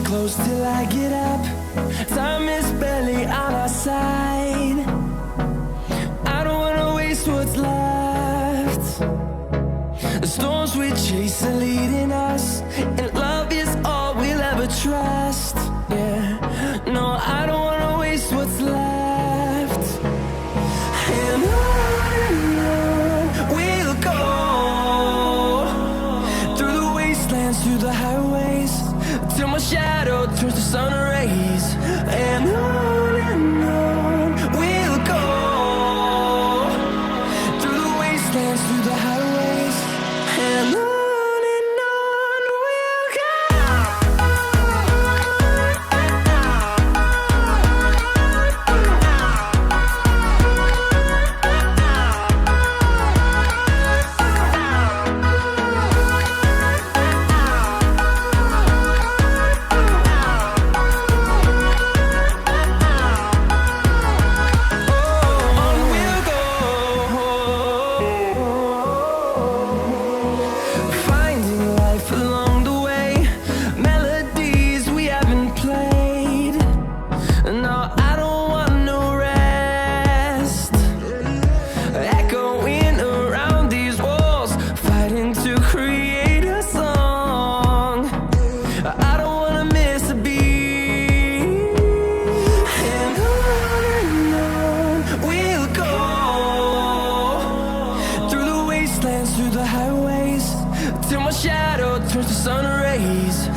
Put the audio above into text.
Close till I get up. Time is barely on our side. I don't wanna waste what's left. The storms we chase are leading us, and love is all we'll ever trust. Yeah, no, I don't wanna waste what's left. And on we'll go, through the wastelands, through the highways, till my shadow turns to sun rays. And on we'll go, through the wastelands, through the highways, and on we'll go. Through the highways, till my shadow turns to sun rays.